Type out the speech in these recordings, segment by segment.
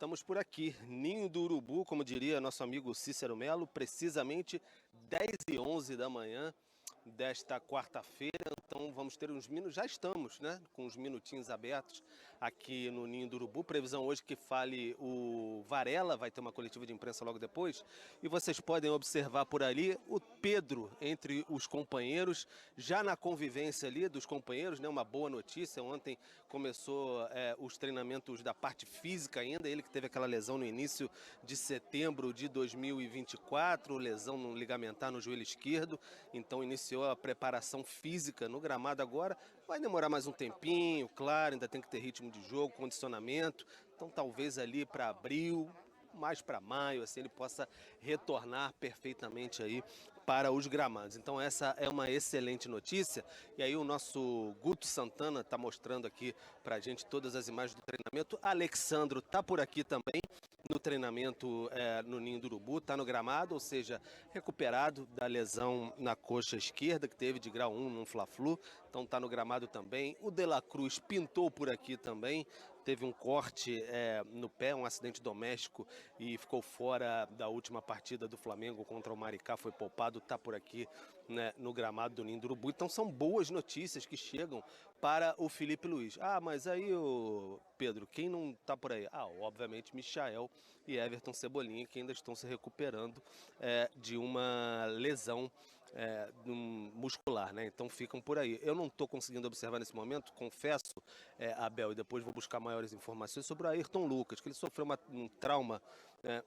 Estamos por aqui, Ninho do Urubu, como diria nosso amigo Cícero Melo, precisamente 10h11 da manhã desta quarta-feira. Então vamos ter uns minutos, já estamos, né, com os minutinhos abertos aqui no Ninho do Urubu. Previsão hoje que fale o Varela, vai ter uma coletiva de imprensa logo depois. E vocês podem observar por ali o Pedro entre os companheiros, já na convivência ali dos companheiros, né, uma boa notícia. Ontem começou os treinamentos da parte física ainda, ele que teve aquela lesão no início de setembro de 2024, lesão no ligamentar no joelho esquerdo, então iniciou a preparação física no gramado agora. Vai demorar mais um tempinho, claro, ainda tem que ter ritmo de jogo, condicionamento, então talvez ali para abril, mais para maio, assim ele possa retornar perfeitamente aí para os gramados. Então essa é uma excelente notícia. E aí o nosso Guto Santana está mostrando aqui para a gente todas as imagens do treinamento. Alexandro está por aqui também no treinamento no Ninho do Urubu, está no gramado, ou seja, recuperado da lesão na coxa esquerda que teve de grau 1 no Fla-Flu, então está no gramado também. O De La Cruz pintou por aqui também, teve um corte no pé, um acidente doméstico e ficou fora da última partida do Flamengo contra o Maricá, foi poupado, está por aqui, né, no gramado do Ninho do Urubu. Então são boas notícias que chegam para o Felipe Luiz. Ah, mas aí, Pedro, quem não está por aí? Ah, obviamente Michael e Everton Cebolinha, que ainda estão se recuperando de uma lesão muscular, né? Então ficam por aí. Eu não estou conseguindo observar nesse momento, confesso, Abel, e depois vou buscar maiores informações sobre o Ayrton Lucas, que ele sofreu um trauma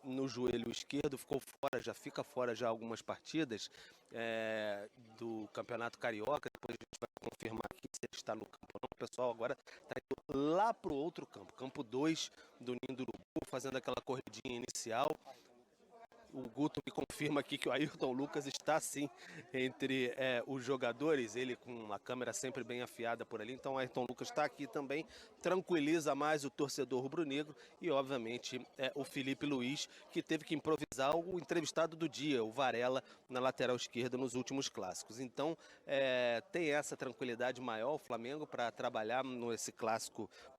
no joelho esquerdo, ficou fora, já fica fora já algumas partidas do Campeonato Carioca. Depois a gente vai confirmar aqui se ele está no campo ou não. O pessoal agora está indo lá para o outro campo, campo 2 do Ninho do Urubu, fazendo aquela corridinha inicial. O Guto me confirma aqui que o Ayrton Lucas está sim entre os jogadores, ele com uma câmera sempre bem afiada por ali, então o Ayrton Lucas está aqui também, tranquiliza mais o torcedor rubro-negro e obviamente o Felipe Luiz, que teve que improvisar o entrevistado do dia, o Varela, na lateral esquerda nos últimos clássicos. Então tem essa tranquilidade maior o Flamengo para trabalhar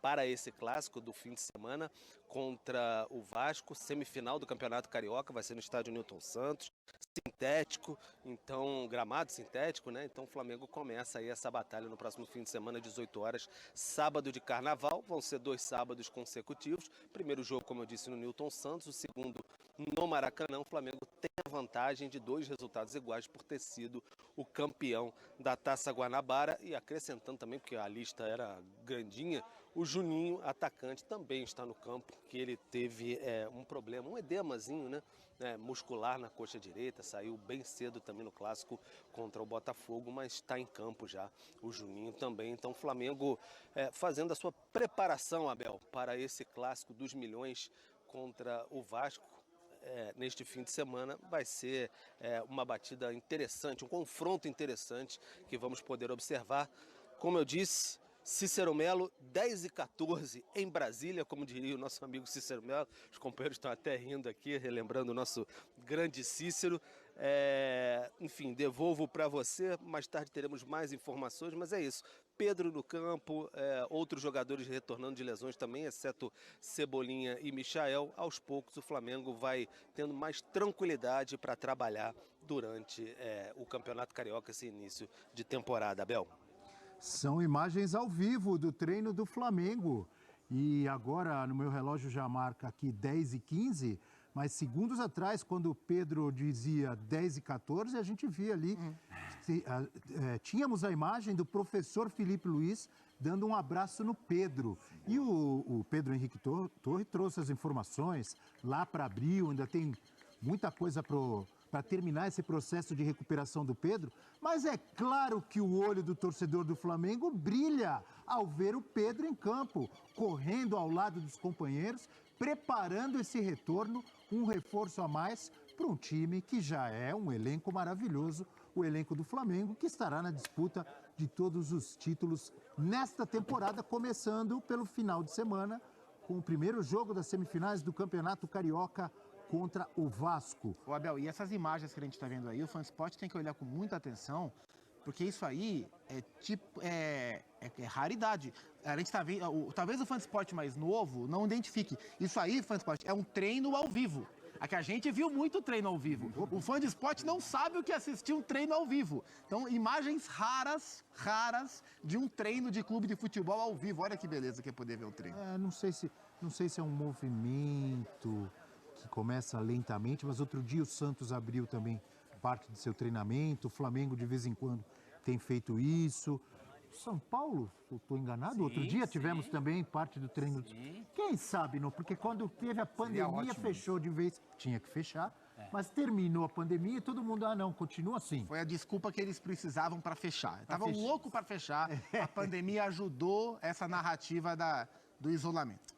para esse clássico do fim de semana contra o Vasco, semifinal do Campeonato Carioca, vai ser no estádio Newton Santos, sintético, então gramado sintético, né? Então o Flamengo começa aí essa batalha no próximo fim de semana, 18 horas, sábado de carnaval, vão ser 2 sábados consecutivos. Primeiro jogo, como eu disse, no Newton Santos, o segundo no Maracanã. O Flamengo tem a vantagem de 2 resultados iguais por ter sido o campeão da Taça Guanabara. E acrescentando também, porque a lista era grandinha, o Juninho, atacante, também está no campo, que ele teve um problema, um edemazinho, né, muscular na coxa direita, saiu bem cedo também no clássico contra o Botafogo, mas está em campo já o Juninho também. Então o Flamengo fazendo a sua preparação, Abel, para esse clássico dos milhões contra o Vasco. Neste fim de semana vai ser uma batida interessante, um confronto interessante que vamos poder observar. Como eu disse, Cícero Melo, 10h14 em Brasília, como diria o nosso amigo Cícero Melo. Os companheiros estão até rindo aqui, relembrando o nosso grande Cícero. Enfim, devolvo para você, mais tarde teremos mais informações, mas é isso. Pedro no campo, outros jogadores retornando de lesões também, exceto Cebolinha e Michael. Aos poucos o Flamengo vai tendo mais tranquilidade para trabalhar durante o Campeonato Carioca, esse início de temporada, Abel. São imagens ao vivo do treino do Flamengo. E agora no meu relógio já marca aqui 10h15, mas segundos atrás, quando o Pedro dizia 10h14, a gente via ali, tínhamos a imagem do professor Felipe Luiz dando um abraço no Pedro. E o Pedro Henrique Torre trouxe as informações lá para abril, ainda tem muita coisa para terminar esse processo de recuperação do Pedro, mas é claro que o olho do torcedor do Flamengo brilha ao ver o Pedro em campo, correndo ao lado dos companheiros, preparando esse retorno, um reforço a mais para um time que já é um elenco maravilhoso, o elenco do Flamengo, que estará na disputa de todos os títulos nesta temporada, começando pelo final de semana, com o primeiro jogo das semifinais do Campeonato Carioca contra o Vasco. Ô Abel, e essas imagens que a gente está vendo aí, o FanSport tem que olhar com muita atenção, Porque isso aí é tipo é raridade. A gente tá vendo, talvez o fã de esporte mais novo não identifique. Isso aí, fã de esporte, é um treino ao vivo. É que a gente viu muito treino ao vivo. O fã de esporte não sabe o que é assistir um treino ao vivo. Então, imagens raras de um treino de clube de futebol ao vivo. Olha que beleza que é poder ver o treino. Não sei se é um movimento que começa lentamente, mas outro dia o Santos abriu também parte de seu treinamento, o Flamengo de vez em quando tem feito isso. São Paulo, eu estou enganado? Outro dia tivemos também parte do treino. Quem sabe, não? Porque quando teve a pandemia, fechou de vez. Tinha que fechar, mas terminou a pandemia e todo mundo, não, continua assim. Foi a desculpa que eles precisavam para fechar. Estavam loucos para fechar. A pandemia ajudou essa narrativa do isolamento.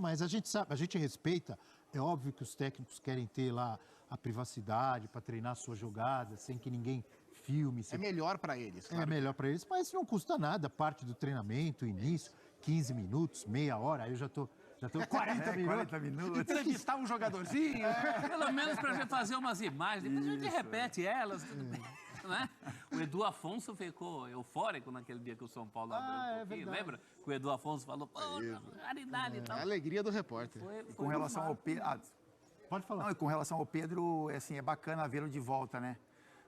Mas a gente sabe, a gente respeita. É óbvio que os técnicos querem ter lá a privacidade para treinar suas jogadas, sem que ninguém filme. É melhor para eles. Claro. É melhor para eles, mas não custa nada. Parte do treinamento, início, 15 minutos, meia hora, aí eu já tô 40 minutos. 40 minutos. Entrevistar um jogadorzinho. Pelo menos para a gente fazer umas imagens, depois a gente repete elas, tudo bem. Não é? O Edu Afonso ficou eufórico naquele dia que o São Paulo abriu um pouquinho, lembra? Que o Edu Afonso falou, caridade e tal. É a alegria do repórter. Com relação ao Pedro... Pode falar. Não, e com relação ao Pedro, assim, é bacana vê-lo de volta, né?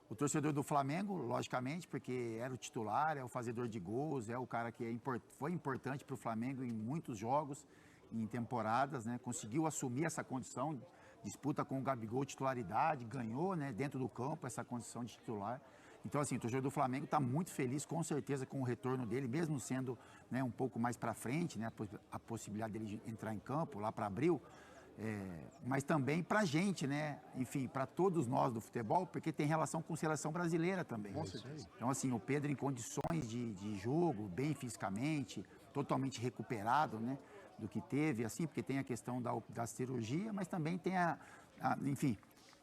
O torcedor do Flamengo, logicamente, porque era o titular, é o fazedor de gols, é o cara que foi importante para o Flamengo em muitos jogos, em temporadas, né? Conseguiu assumir essa condição, disputa com o Gabigol titularidade, ganhou, né, dentro do campo essa condição de titular. Então, assim, o torcedor do Flamengo está muito feliz, com certeza, com o retorno dele, mesmo sendo, né, um pouco mais para frente, né, a possibilidade dele entrar em campo lá para abril. Mas também para a gente, né? Enfim, para todos nós do futebol, porque tem relação com a seleção brasileira também. Com certeza. Então, assim, o Pedro em condições de jogo, bem fisicamente, totalmente recuperado, né? Do que teve, assim, porque tem a questão da cirurgia, mas também tem enfim,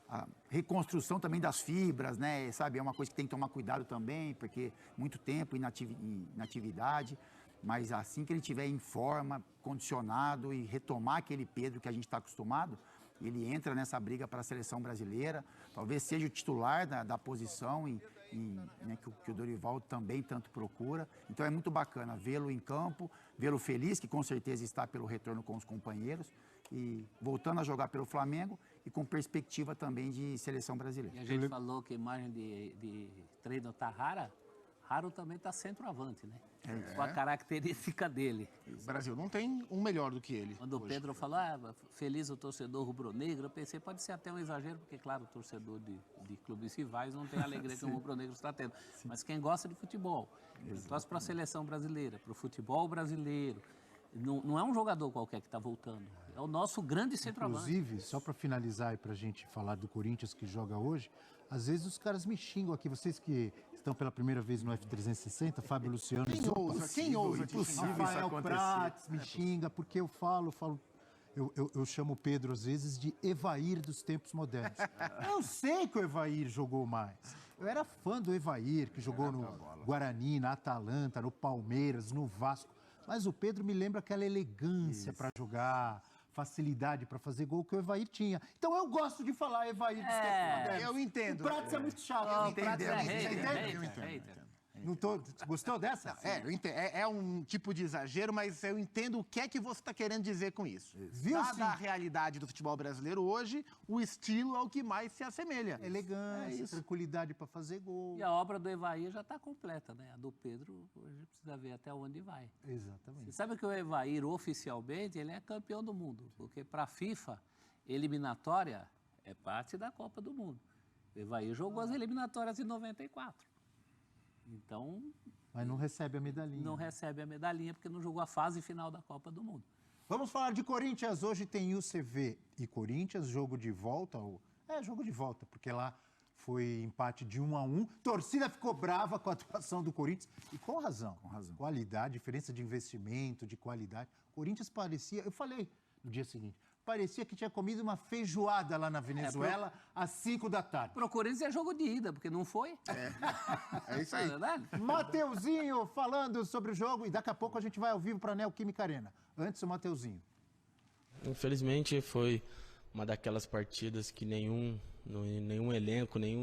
a reconstrução também das fibras, né? Sabe, é uma coisa que tem que tomar cuidado também, porque muito tempo inatividade. Mas assim que ele estiver em forma, condicionado e retomar aquele Pedro que a gente está acostumado, ele entra nessa briga para a seleção brasileira, talvez seja o titular da posição né, que o Dorival também tanto procura. Então é muito bacana vê-lo em campo, vê-lo feliz, que com certeza está pelo retorno com os companheiros, e voltando a jogar pelo Flamengo e com perspectiva também de seleção brasileira. E a gente falou que a imagem de treino tá rara. Haro também está centroavante, né? Com a característica dele. O Brasil não tem um melhor do que ele. Quando o Pedro falou, feliz o torcedor rubro-negro, eu pensei, pode ser até um exagero, porque, claro, o torcedor de clubes rivais não tem a alegria que o rubro-negro está tendo. Sim. Mas quem gosta de futebol, torce para a seleção brasileira, para o futebol brasileiro, não é um jogador qualquer que está voltando, é o nosso grande centroavante. Inclusive, só para finalizar e para a gente falar do Corinthians que joga hoje, às vezes os caras me xingam aqui, vocês que estão pela primeira vez no F360, Fábio Luciano... Quem ousa Rafael Prats me xinga, porque eu eu chamo o Pedro às vezes de Evair dos tempos modernos. Eu sei que o Evair jogou mais. Eu era fã do Evair, que jogou no Guarani, na Atalanta, no Palmeiras, no Vasco. Mas o Pedro me lembra aquela elegância para jogar, facilidade para fazer gol que o Evair tinha. Então eu gosto de falar Evair dos tempos modernos. Eu entendo. O Prats é muito chato. Eu entendo. Não gostou dessa? Eu entendo. É um tipo de exagero, mas eu entendo o que é que você está querendo dizer com isso. Dada a realidade do futebol brasileiro hoje, o estilo é o que mais se assemelha. Elegância, tranquilidade para fazer gol. E a obra do Evair já está completa, né? A do Pedro, hoje precisa ver até onde vai. Exatamente. Você sabe que o Evair, oficialmente, ele é campeão do mundo, porque para a FIFA, eliminatória é parte da Copa do Mundo. O Evair jogou as eliminatórias em 94. Então... Mas não recebe a medalhinha. Não recebe a medalhinha porque não jogou a fase final da Copa do Mundo. Vamos falar de Corinthians. Hoje tem UCV e Corinthians, jogo de volta. Jogo de volta, porque lá foi empate de 1-1. Torcida ficou brava com a atuação do Corinthians. E com razão. Qualidade, diferença de investimento, de qualidade. Corinthians parecia... Eu falei no dia seguinte... Parecia que tinha comido uma feijoada lá na Venezuela às 5 da tarde. Pro Corinthians é jogo de ida, porque não foi. É isso aí. Mateuzinho falando sobre o jogo e daqui a pouco a gente vai ao vivo para a Neoquímica Arena. Antes o Mateuzinho. Infelizmente foi uma daquelas partidas que nenhum elenco, nenhum